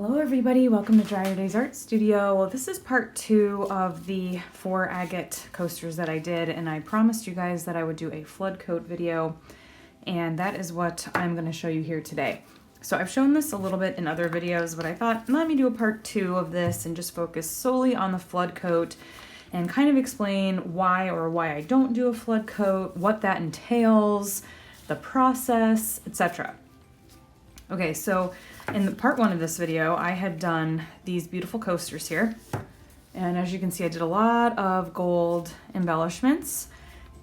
Hello everybody, welcome to Dry Your Days Art Studio. Well, this is part 2 of the 4 agate coasters that I did, and I promised you guys that I would do a flood coat video, and that is what I'm going to show you here today. So I've shown this a little bit in other videos, but I thought let me do a part 2 of this and just focus solely on the flood coat and kind of explain why I don't do a flood coat, what that entails, the process, etc. Okay, so in part 1 of this video, I had done these beautiful coasters here. And as you can see, I did a lot of gold embellishments.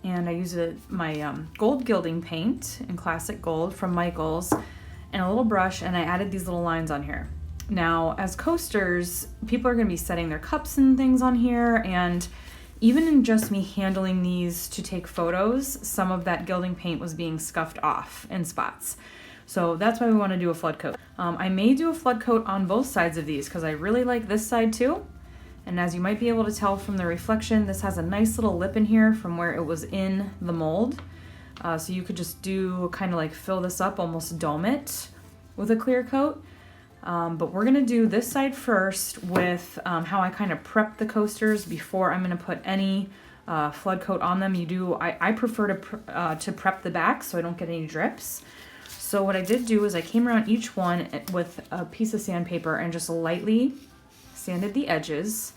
And I used my gold gilding paint in classic gold from Michaels and a little brush, and I added these little lines on here. Now, as coasters, people are going to be setting their cups and things on here, and even in just me handling these to take photos, some of that gilding paint was being scuffed off in spots. So that's why we want to do a flood coat. I may do a flood coat on both sides of these because I really like this side too. And as you might be able to tell from the reflection, this has a nice little lip in here from where it was in the mold. So you could just do kind of like fill this up, almost dome it with a clear coat. But we're going to do this side first with how I kind of prep the coasters before I'm going to put any flood coat on them. I prefer to prep the back so I don't get any drips. So what I did do is I came around each one with a piece of sandpaper and just lightly sanded the edges.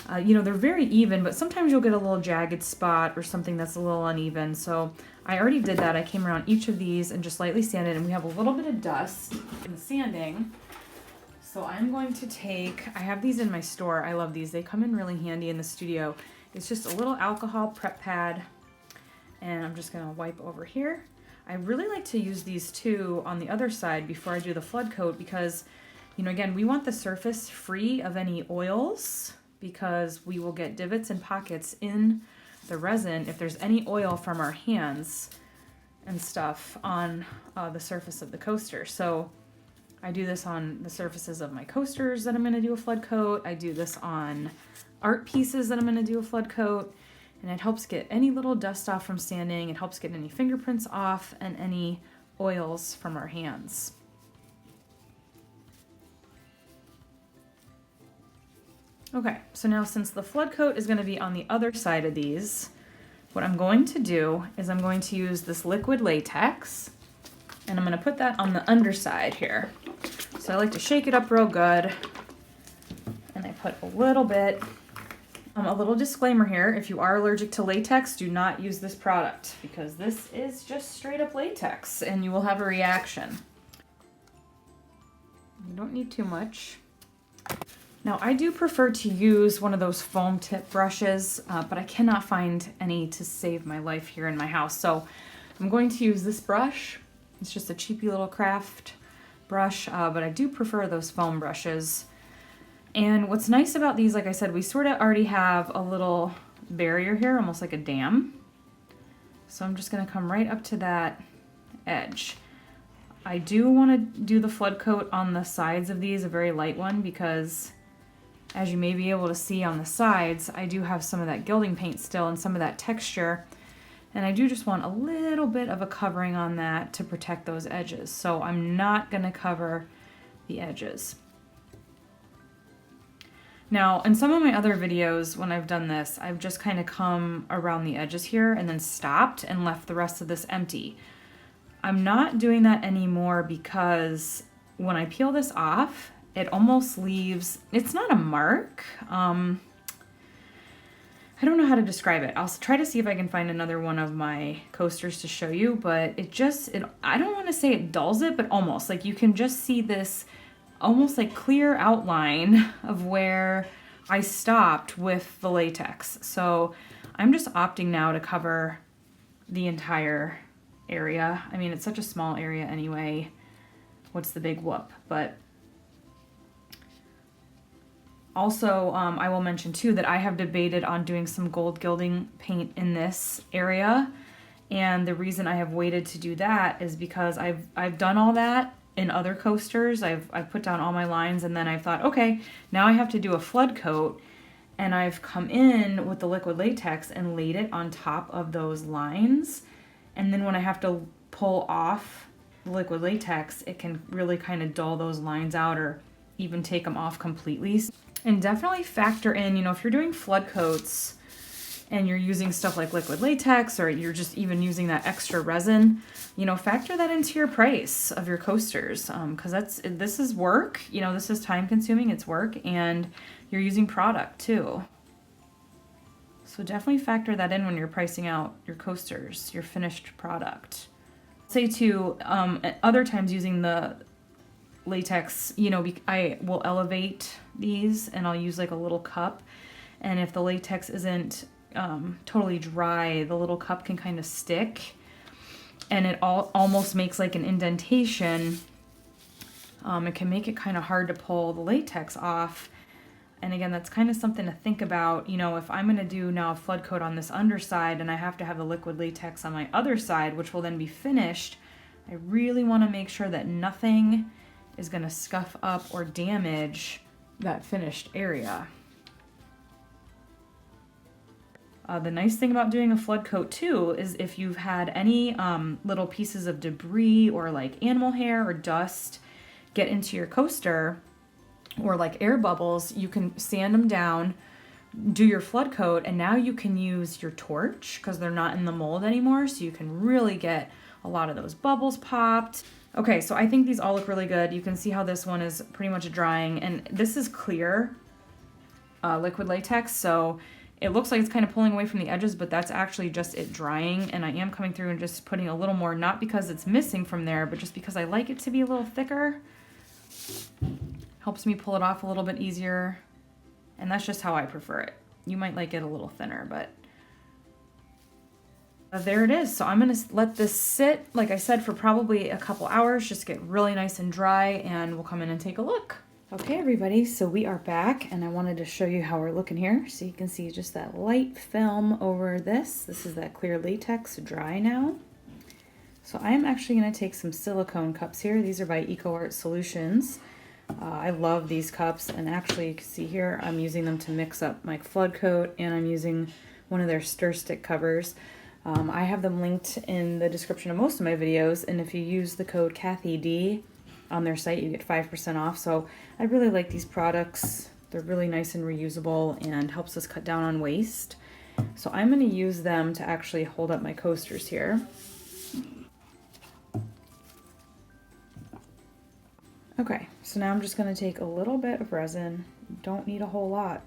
They're very even, but sometimes you'll get a little jagged spot or something that's a little uneven. So I already did that. I came around each of these and just lightly sanded, and we have a little bit of dust in the sanding. So I'm going to I have these in my store. I love these. They come in really handy in the studio. It's just a little alcohol prep pad, and I'm just going to wipe over here. I really like to use these too on the other side before I do the flood coat because, again, we want the surface free of any oils because we will get divots and pockets in the resin if there's any oil from our hands and stuff on the surface of the coaster. So I do this on the surfaces of my coasters that I'm going to do a flood coat. I do this on art pieces that I'm going to do a flood coat. And it helps get any little dust off from sanding. It helps get any fingerprints off and any oils from our hands. Okay, so now since the flood coat is going to be on the other side of these, what I'm going to do is I'm going to use this liquid latex, and I'm going to put that on the underside here. So I like to shake it up real good, and I put a little bit. A little disclaimer here, if you are allergic to latex, do not use this product because this is just straight up latex and you will have a reaction. You don't need too much. Now I do prefer to use one of those foam tip brushes, but I cannot find any to save my life here in my house. So I'm going to use this brush. It's just a cheapy little craft brush, but I do prefer those foam brushes. And what's nice about these, like I said, we sort of already have a little barrier here, almost like a dam. So I'm just going to come right up to that edge. I do want to do the flood coat on the sides of these, a very light one, because as you may be able to see on the sides, I do have some of that gilding paint still and some of that texture. And I do just want a little bit of a covering on that to protect those edges. So I'm not going to cover the edges. Now, in some of my other videos, when I've done this, I've just kind of come around the edges here and then stopped and left the rest of this empty. I'm not doing that anymore because when I peel this off, it almost leaves, it's not a mark. I don't know how to describe it. I'll try to see if I can find another one of my coasters to show you, but I don't want to say it dulls it, but almost. Like you can just see this almost like clear outline of where I stopped with the latex. So I'm just opting now to cover the entire area. I mean, it's such a small area anyway. What's the big whoop? But also, I will mention too that I have debated on doing some gold gilding paint in this area. And the reason I have waited to do that is because I've done all that in other coasters. I've put down all my lines, and then I thought, okay, now I have to do a flood coat, and I've come in with the liquid latex and laid it on top of those lines, and then when I have to pull off the liquid latex, it can really kind of dull those lines out or even take them off completely. And definitely factor in, you know, if you're doing flood coats and you're using stuff like liquid latex, or you're just even using that extra resin, you know, factor that into your price of your coasters, because this is work, you know, this is time consuming, it's work, and you're using product too. So definitely factor that in when you're pricing out your coasters, your finished product. Say too, at other times using the latex, you know, I will elevate these and I'll use like a little cup, and if the latex isn't totally dry, the little cup can kind of stick, and it almost makes like an indentation. It can make it kind of hard to pull the latex off. And again, that's kind of something to think about. You know, if I'm going to do now a flood coat on this underside and I have to have the liquid latex on my other side, which will then be finished, I really want to make sure that nothing is going to scuff up or damage that finished area. The nice thing about doing a flood coat too is if you've had any little pieces of debris or like animal hair or dust get into your coaster, or like air bubbles, you can sand them down, do your flood coat, and now you can use your torch because they're not in the mold anymore, so you can really get a lot of those bubbles popped. Okay, so I think these all look really good. You can see how this one is pretty much drying, and this is clear liquid latex, so it looks like it's kind of pulling away from the edges, but that's actually just it drying, and I am coming through and just putting a little more, not because it's missing from there, but just because I like it to be a little thicker. Helps me pull it off a little bit easier, and that's just how I prefer it. You might like it a little thinner, but there it is. So I'm gonna let this sit, like I said, for probably a couple hours, just get really nice and dry, and we'll come in and take a look. Okay, everybody, so we are back, and I wanted to show you how we're looking here. So you can see just that light film over this. This is that clear latex dry now. So I am actually gonna take some silicone cups here. These are by EcoArt Solutions. I love these cups, and actually you can see here I'm using them to mix up my flood coat, and I'm using one of their stir stick covers. I have them linked in the description of most of my videos, and if you use the code KathyD on their site you get 5% off. So I really like these products. They're really nice and reusable and helps us cut down on waste. So I'm going to use them to actually hold up my coasters here. Okay, so now I'm just going to take a little bit of resin. Don't need a whole lot.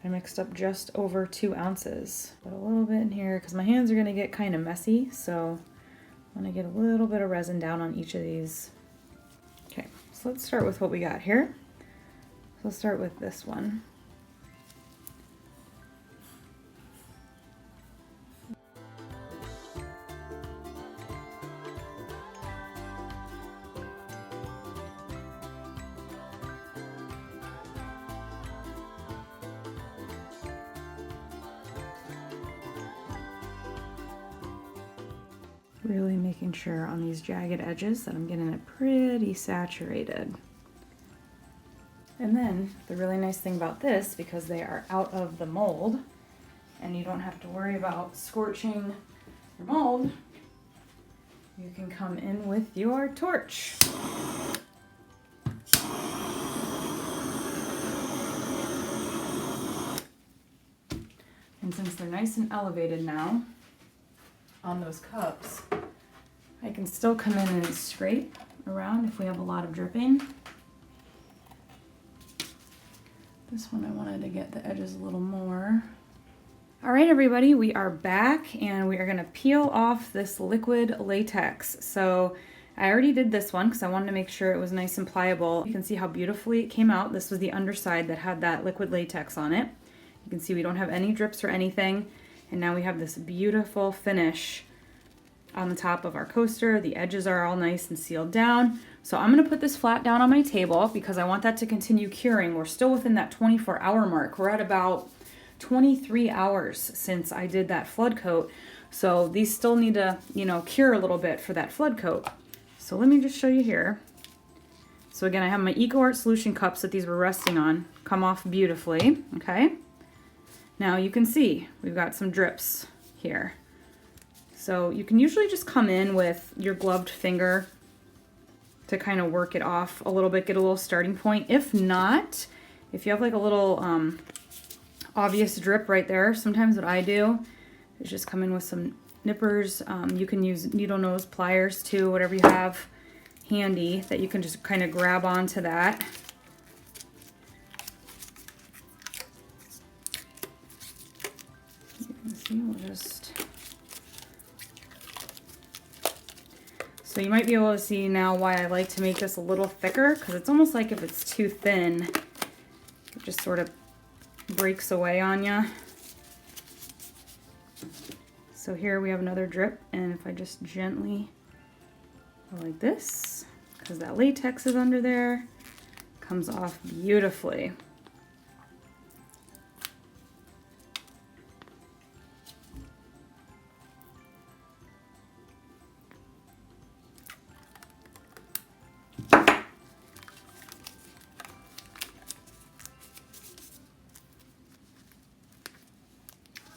I mixed up just over 2 ounces. Put a little bit in here because my hands are going to get kind of messy, so I want to get a little bit of resin down on each of these. Okay, so let's start with what we got here. So let's start with this one. Really making sure on these jagged edges that I'm getting it pretty saturated. And then the really nice thing about this, because they are out of the mold and you don't have to worry about scorching your mold, you can come in with your torch. And since they're nice and elevated now on those cups, I can still come in and scrape around if we have a lot of dripping. This one I wanted to get the edges a little more. All right, everybody, we are back, and we are gonna peel off this liquid latex. So I already did this one because I wanted to make sure it was nice and pliable. You can see how beautifully it came out. This was the underside that had that liquid latex on it. You can see we don't have any drips or anything. And now we have this beautiful finish on the top of our coaster. The edges are all nice and sealed down. So I'm gonna put this flat down on my table because I want that to continue curing. We're still within that 24-hour mark. We're at about 23 hours since I did that flood coat. So these still need to, you know, cure a little bit for that flood coat. So let me just show you here. So again, I have my EcoArt Solution cups that these were resting on, come off beautifully, okay? Now you can see we've got some drips here. So you can usually just come in with your gloved finger to kind of work it off a little bit, get a little starting point. If not, if you have like a little obvious drip right there, sometimes what I do is just come in with some nippers. You can use needle nose pliers too, whatever you have handy that you can just kind of grab onto that. You can see, we'll just... So you might be able to see now why I like to make this a little thicker, because it's almost like if it's too thin, it just sort of breaks away on you. So here we have another drip, and if I just gently go like this, because that latex is under there, comes off beautifully.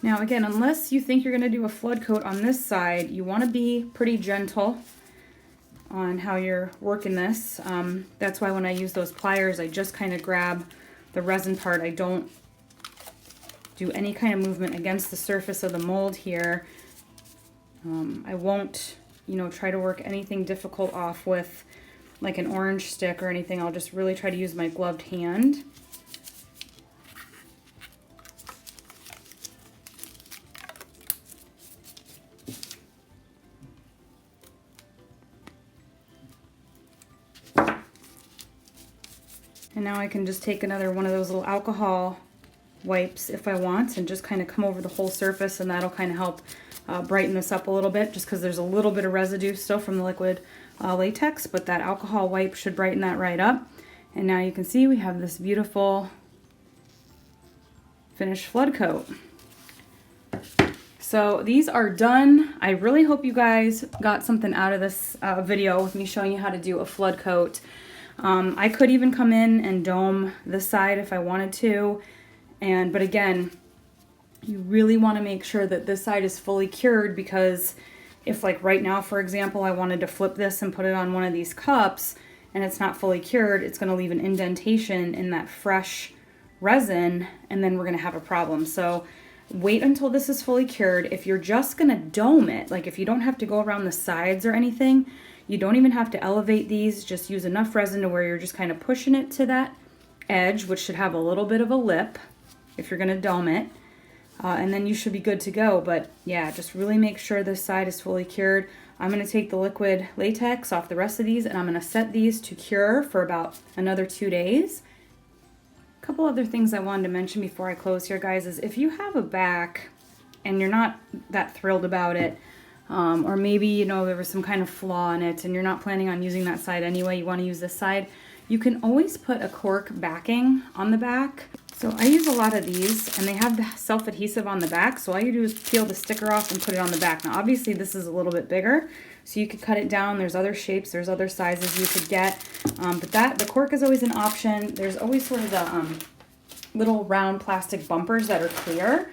Now again, unless you think you're going to do a flood coat on this side, you want to be pretty gentle on how you're working this. That's why when I use those pliers, I just kind of grab the resin part. I don't do any kind of movement against the surface of the mold here. I won't, you know, try to work anything difficult off with like an orange stick or anything. I'll just really try to use my gloved hand. And now I can just take another one of those little alcohol wipes if I want and just kind of come over the whole surface, and that'll kind of help brighten this up a little bit, just because there's a little bit of residue still from the liquid latex, but that alcohol wipe should brighten that right up. And now you can see we have this beautiful finished flood coat. So these are done. I really hope you guys got something out of this video with me showing you how to do a flood coat. I could even come in and dome this side if I wanted to, but again, you really want to make sure that this side is fully cured, because if, like right now, for example, I wanted to flip this and put it on one of these cups and it's not fully cured, it's going to leave an indentation in that fresh resin, and then we're going to have a problem. So wait until this is fully cured. If you're just going to dome it, like if you don't have to go around the sides or anything, you don't even have to elevate these, just use enough resin to where you're just kind of pushing it to that edge, which should have a little bit of a lip if you're going to dome it, and then you should be good to go. But yeah, just really make sure this side is fully cured. I'm going to take the liquid latex off the rest of these, and I'm going to set these to cure for about another 2 days. A couple other things I wanted to mention before I close here, guys, is if you have a back and you're not that thrilled about it, or maybe, you know, there was some kind of flaw in it and you're not planning on using that side anyway, you want to use this side, you can always put a cork backing on the back. So I use a lot of these, and they have the self-adhesive on the back, so all you do is peel the sticker off and put it on the back. Now obviously this is a little bit bigger, so you could cut it down. There's other shapes, there's other sizes you could get, but the cork is always an option. There's always sort of the little round plastic bumpers that are clear,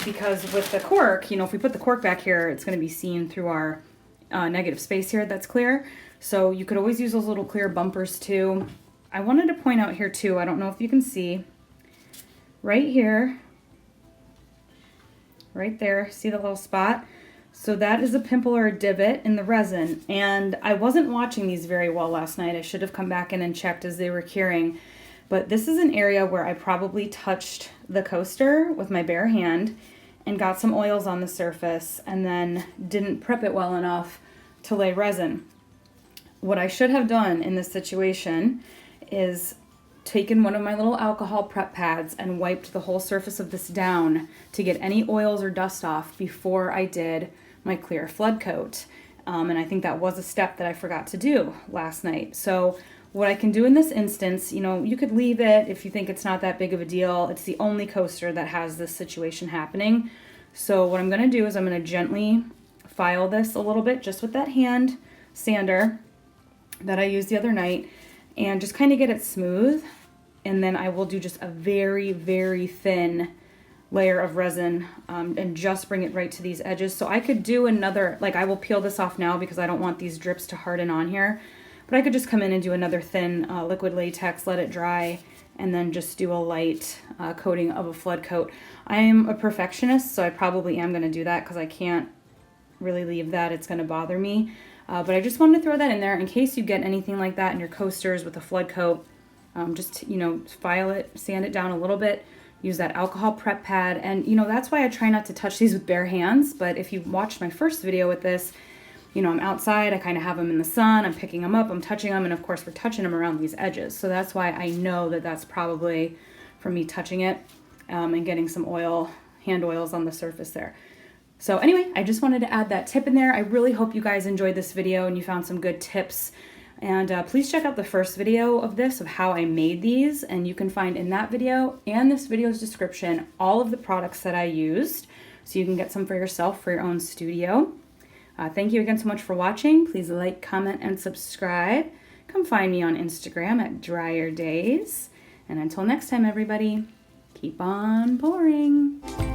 because with the cork, you know, if we put the cork back here, it's going to be seen through our negative space here that's clear. So you could always use those little clear bumpers too. I wanted to point out here too, I don't know if you can see, right here, right there, see the little spot? So that is a pimple or a divot in the resin, and I wasn't watching these very well last night. I should have come back in and checked as they were curing. But this is an area where I probably touched the coaster with my bare hand and got some oils on the surface and then didn't prep it well enough to lay resin. What I should have done in this situation is taken one of my little alcohol prep pads and wiped the whole surface of this down to get any oils or dust off before I did my clear flood coat. And I think that was a step that I forgot to do last night. So what I can do in this instance, you know, you could leave it if you think it's not that big of a deal. It's the only coaster that has this situation happening. So what I'm going to do is I'm going to gently file this a little bit just with that hand sander that I used the other night, and just kind of get it smooth. And then I will do just a very, very thin layer of resin and just bring it right to these edges. So I could do another, like I will peel this off now because I don't want these drips to harden on here. But I could just come in and do another thin liquid latex, let it dry, and then just do a light coating of a flood coat. I am a perfectionist, so I probably am going to do that because I can't really leave that. It's going to bother me. But I just wanted to throw that in there in case you get anything like that in your coasters with a flood coat. Just, you know, file it, sand it down a little bit, use that alcohol prep pad. And, you know, that's why I try not to touch these with bare hands. But if you watched my first video with this, you know, I'm outside, I kind of have them in the sun, I'm picking them up, I'm touching them, and of course we're touching them around these edges. So that's why I know that that's probably from me touching it and getting some oil, hand oils on the surface there. So anyway, I just wanted to add that tip in there. I really hope you guys enjoyed this video and you found some good tips. And please check out the first video of this, of how I made these. And you can find in that video and this video's description all of the products that I used. So you can get some for yourself for your own studio. Thank you again so much for watching. Please like, comment, and subscribe. Come find me on Instagram at Dryer Days. And until next time, everybody, keep on pouring.